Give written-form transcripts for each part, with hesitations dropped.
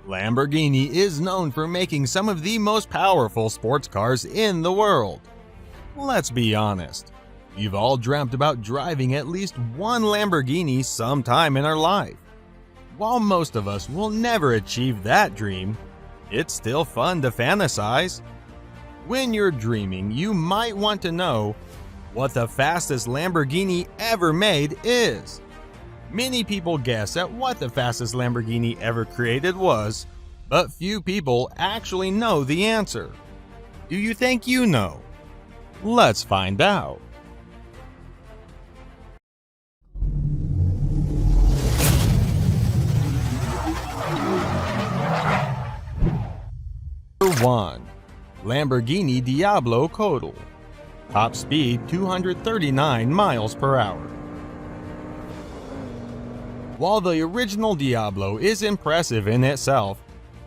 Lamborghini is known for making some of the most powerful sports cars in the world. Let's be honest, we've all dreamt about driving at least one Lamborghini sometime in our life. While most of us will never achieve that dream, it's still fun to fantasize. When you're dreaming, you might want to know what the fastest Lamborghini ever made is. Many people guess at what the fastest Lamborghini ever created was, but few people actually know the answer. Do you think you know? Let's find out. Number 1. Lamborghini Diablo Codal. Top speed 239 miles per hour. While the original Diablo is impressive in itself,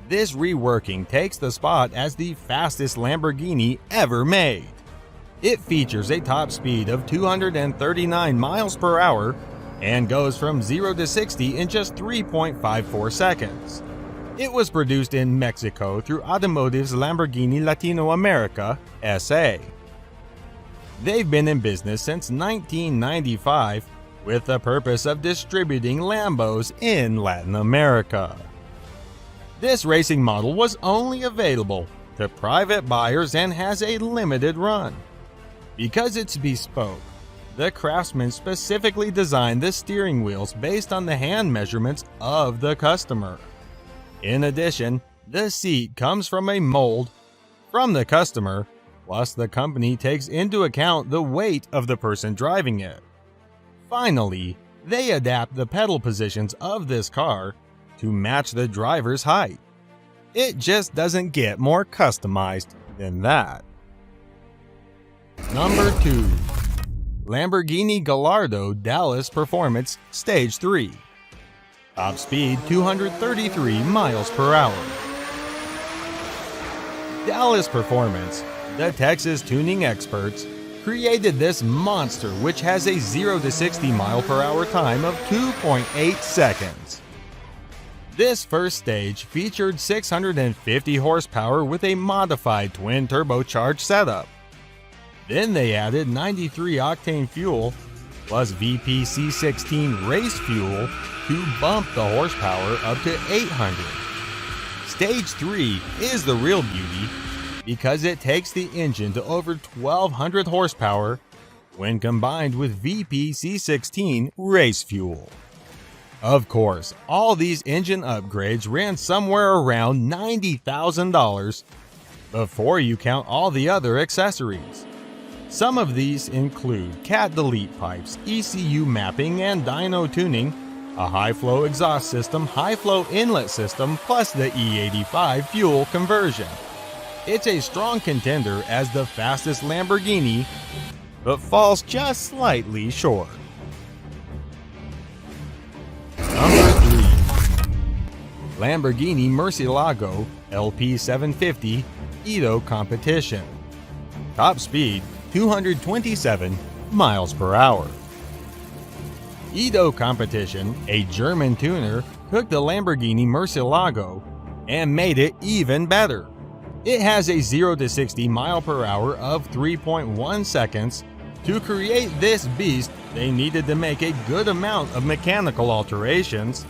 this reworking takes the spot as the fastest Lamborghini ever made. It features a top speed of 239 miles per hour and goes from 0 to 60 in just 3.54 seconds. It was produced in Mexico through Automotive's Lamborghini Latino America, S.A. They've been in business since 1995 with the purpose of distributing Lambos in Latin America. This racing model was only available to private buyers and has a limited run. Because it's bespoke, the craftsman specifically designed the steering wheels based on the hand measurements of the customer. In addition, the seat comes from a mold from the customer, plus the company takes into account the weight of the person driving it. Finally, they adapt the pedal positions of this car to match the driver's height. It just doesn't get more customized than that. Number 2. Lamborghini Gallardo Dallas Performance Stage 3. Top speed 233 miles per hour. Dallas Performance, the Texas tuning experts, created this monster which has a 0 to 60 mile per hour time of 2.8 seconds. This first stage featured 650 horsepower with a modified twin turbocharged setup. Then they added 93 octane fuel plus VPC16 race fuel to bump the horsepower up to 800. Stage 3 is the real beauty because it takes the engine to over 1200 horsepower when combined with VPC16 race fuel. Of course, all these engine upgrades ran somewhere around $90,000 before you count all the other accessories. Some of these include cat delete pipes, ECU mapping and dyno tuning, a high-flow exhaust system, high-flow inlet system, plus the E85 fuel conversion. It's a strong contender as the fastest Lamborghini, but falls just slightly short. Number 3. Lamborghini Murcielago LP750 Edo Competition. Top speed 227 miles per hour. Edo Competition, a German tuner, took the Lamborghini Murcielago and made it even better. It has a 0 to 60 mile per hour of 3.1 seconds. To create this beast, they needed to make a good amount of mechanical alterations.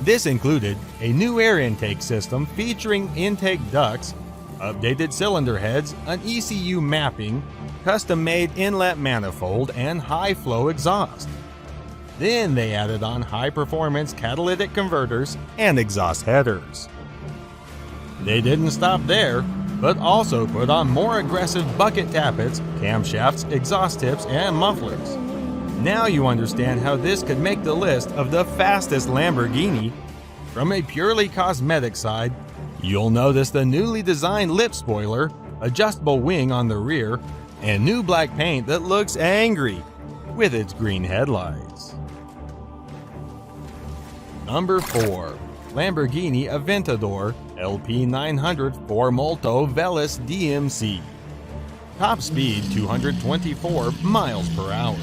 This included a new air intake system featuring intake ducts, updated cylinder heads, an ECU mapping, custom-made inlet manifold, and high-flow exhaust. Then they added on high-performance catalytic converters and exhaust headers. They didn't stop there, but also put on more aggressive bucket tappets, camshafts, exhaust tips, and mufflers. Now you understand how this could make the list of the fastest Lamborghini. From a purely cosmetic side, you'll notice the newly designed lip spoiler, adjustable wing on the rear, and new black paint that looks angry with its green headlights. Number 4. Lamborghini Aventador LP900 4Molto Veloce DMC. Top speed 224 miles per hour.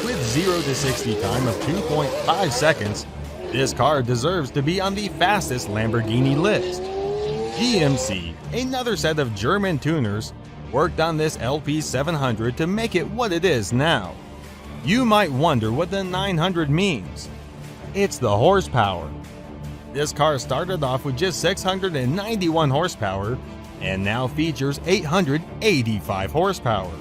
With 0 to 60 time of 2.5 seconds, This car deserves to be on the fastest Lamborghini list. DMC, another set of German tuners, worked on this LP700 to make it what it is now. You might wonder what the 900 means. It's the horsepower. This car started off with just 691 horsepower and now features 885 horsepower.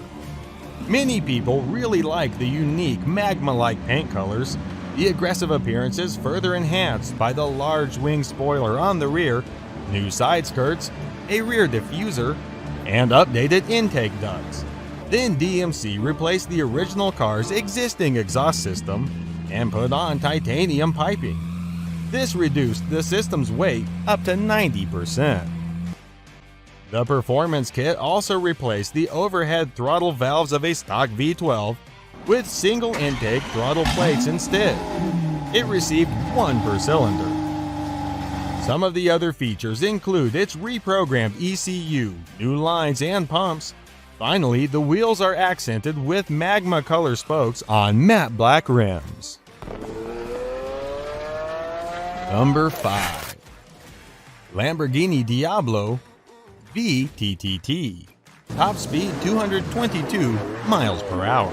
Many people really like the unique magma-like paint colors. The aggressive appearance is further enhanced by the large wing spoiler on the rear, new side skirts, a rear diffuser, and updated intake ducts. Then DMC replaced the original car's existing exhaust system and put on titanium piping. This reduced the system's weight up to 90%. The performance kit also replaced the overhead throttle valves of a stock V12 with single intake throttle plates instead. It received one per cylinder. Some of the other features include its reprogrammed ECU, new lines and pumps. Finally, the wheels are accented with magma color spokes on matte black rims. Number 5. Lamborghini Diablo VTTT. Top speed 222 miles per hour.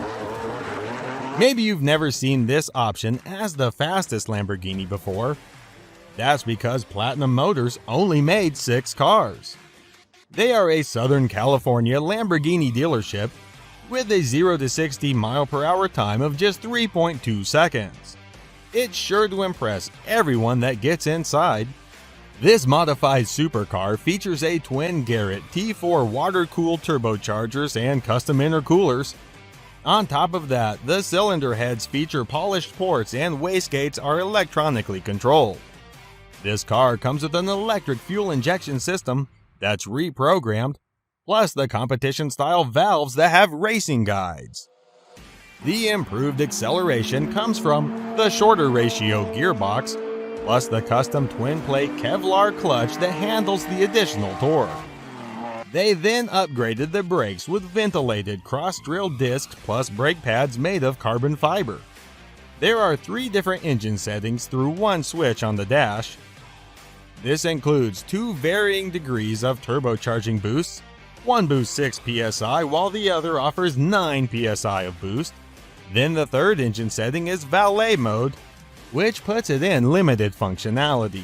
Maybe you've never seen this option as the fastest Lamborghini before. That's because Platinum Motors only made 6 cars. They are a Southern California Lamborghini dealership with a 0 to 60 mile per hour time of just 3.2 seconds. It's sure to impress everyone that gets inside. This modified supercar features a twin Garrett T4 water-cooled turbochargers and custom intercoolers. On top of that, the cylinder heads feature polished ports and wastegates are electronically controlled. This car comes with an electric fuel injection system that's reprogrammed, plus the competition-style valves that have racing guides. The improved acceleration comes from the shorter ratio gearbox, plus the custom twin-plate Kevlar clutch that handles the additional torque. They then upgraded the brakes with ventilated cross-drilled discs plus brake pads made of carbon fiber. There are 3 different engine settings through one switch on the dash. This includes 2 varying degrees of turbocharging boosts. One boosts 6 psi while the other offers 9 psi of boost. Then the third engine setting is valet mode, which puts it in limited functionality.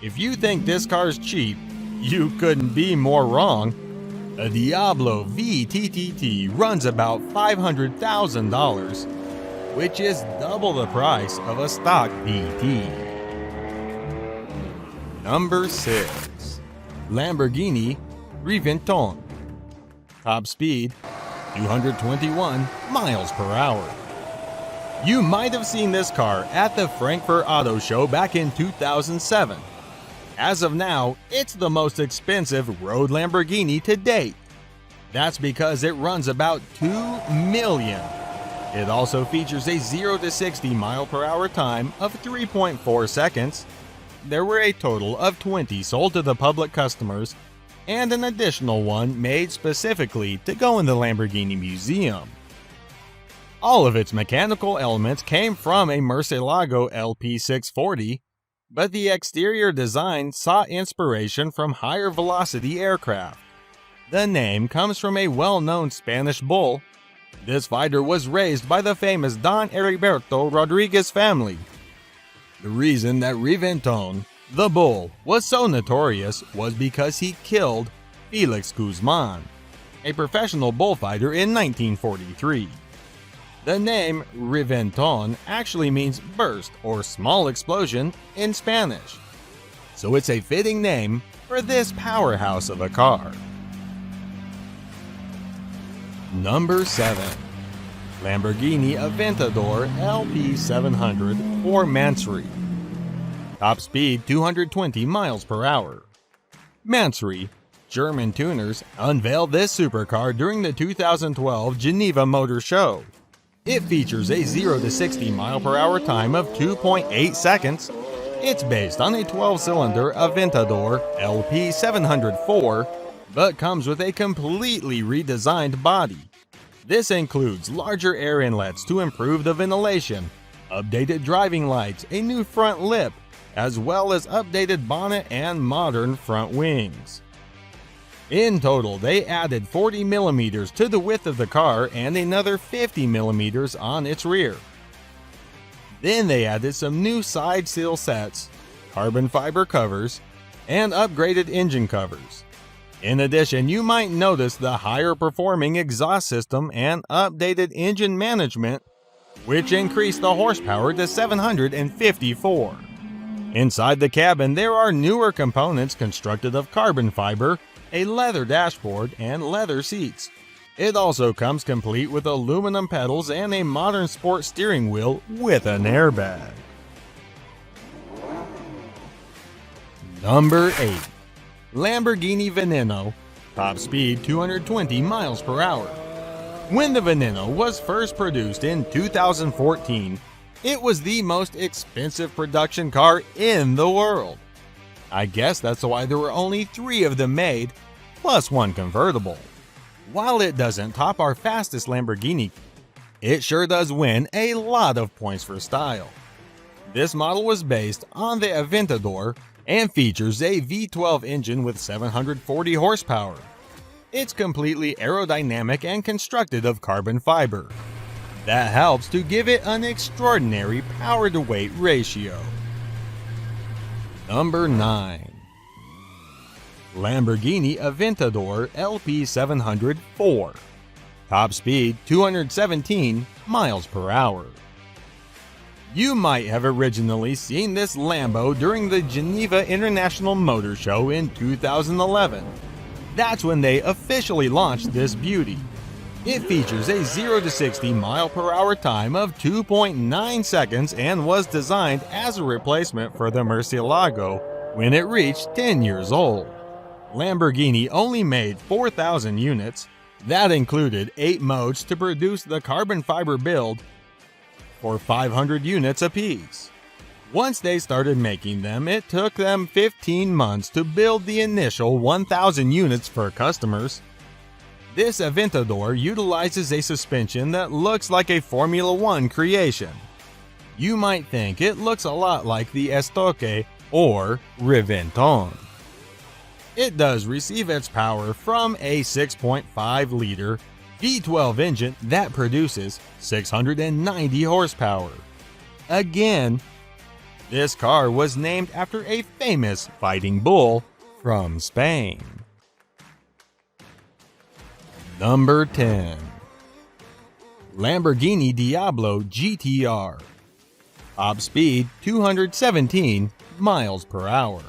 If you think this car's cheap, you couldn't be more wrong. A Diablo VTTT runs about $500,000, which is double the price of a stock VT. Number 6. Lamborghini Reventone. Top speed 221 miles per hour. You might have seen this car at the Frankfurt Auto Show back in 2007. As of now, it's the most expensive road Lamborghini to date. That's because it runs about $2 million. It also features a 0 to 60 mile per hour time of 3.4 seconds. There were a total of 20 sold to the public customers, and an additional one made specifically to go in the Lamborghini Museum. All of its mechanical elements came from a Murcielago LP640, but the exterior design sought inspiration from higher velocity aircraft. The name comes from a well-known Spanish bull. This fighter was raised by the famous Don Heriberto Rodriguez family. The reason that Reventone, the bull, was so notorious was because he killed Felix Guzman, a professional bullfighter in 1943. The name Reventone actually means burst or small explosion in Spanish, so it's a fitting name for this powerhouse of a car. Number 7. Lamborghini Aventador LP700 or Mansory. Top speed 220 miles per hour. Mansory, German tuners, unveiled this supercar during the 2012 Geneva Motor Show. It features a 0 to 60 mile per hour time of 2.8 seconds. It's based on a 12-cylinder Aventador LP704, but comes with a completely redesigned body. This includes larger air inlets to improve the ventilation, updated driving lights, a new front lip, as well as updated bonnet and modern front wings. In total, they added 40 millimeters to the width of the car and another 50 millimeters on its rear. Then they added some new side sill sets, carbon fiber covers, and upgraded engine covers. In addition, you might notice the higher performing exhaust system and updated engine management, which increased the horsepower to 754. Inside the cabin, there are newer components constructed of carbon fiber, a leather dashboard, and leather seats. It also comes complete with aluminum pedals and a modern sport steering wheel with an airbag. Number 8. Lamborghini Veneno, top speed 220 miles per hour. When the Veneno was first produced in 2014, it was the most expensive production car in the world. I guess that's why there were only 3 of them made, plus one convertible. While it doesn't top our fastest Lamborghini, it sure does win a lot of points for style. This model was based on the Aventador and features a V12 engine with 740 horsepower. It's completely aerodynamic and constructed of carbon fiber. That helps to give it an extraordinary power-to-weight ratio. Number 9. Lamborghini Aventador LP700 4. Top speed 217 miles per hour. You might have originally seen this Lambo during the Geneva International Motor Show in 2011. That's when they officially launched this beauty. It features a 0 to 60 mile per hour time of 2.9 seconds and was designed as a replacement for the Murcielago when it reached 10 years old. Lamborghini only made 4,000 units. That included 8 modes to produce the carbon fiber build for 500 units apiece. Once they started making them, it took them 15 months to build the initial 1,000 units for customers. This Aventador utilizes a suspension that looks like a Formula One creation. You might think it looks a lot like the Estoque or Riventon. It does receive its power from a 6.5-liter V12 engine that produces 690 horsepower. Again, this car was named after a famous fighting bull from Spain. Number 10. Lamborghini Diablo GTR. Top speed 217 miles per hour.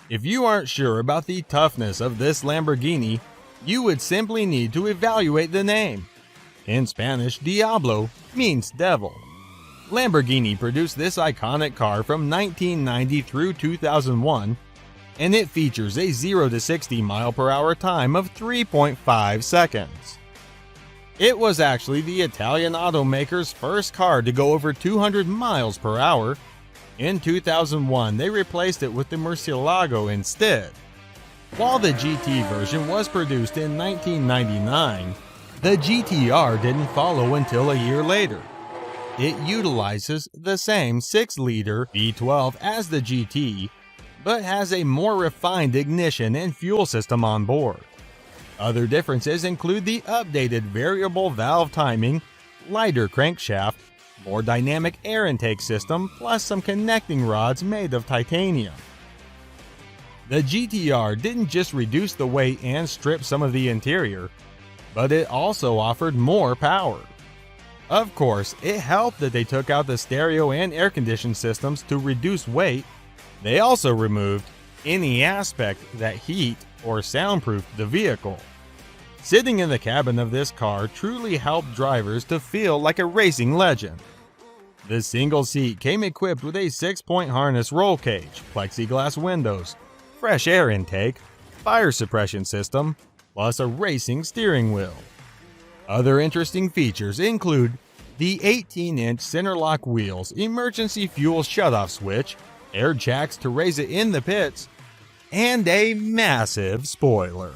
If you aren't sure about the toughness of this Lamborghini, you would simply need to evaluate the name. In Spanish, Diablo means devil. Lamborghini produced this iconic car from 1990 through 2001, and it features a 0 to 60 mile per hour time of 3.5 seconds. It was actually the Italian automaker's first car to go over 200 miles per hour. In 2001, they replaced it with the Murcielago instead. While the GT version was produced in 1999, the GTR didn't follow until a year later. It utilizes the same 6-liter V12 as the GT, but has a more refined ignition and fuel system on board. Other differences include the updated variable valve timing, lighter crankshaft, more dynamic air intake system, plus some connecting rods made of titanium. The GTR didn't just reduce the weight and strip some of the interior, but it also offered more power. Of course, it helped that they took out the stereo and air conditioning systems to reduce weight. They also removed any aspect that heat or soundproofed the vehicle. Sitting in the cabin of this car truly helped drivers to feel like a racing legend. The single seat came equipped with a 6-point harness roll cage, plexiglass windows, fresh air intake, fire suppression system, plus a racing steering wheel. Other interesting features include the 18-inch center-lock wheels, emergency fuel shutoff switch, air jacks to raise it in the pits, and a massive spoiler.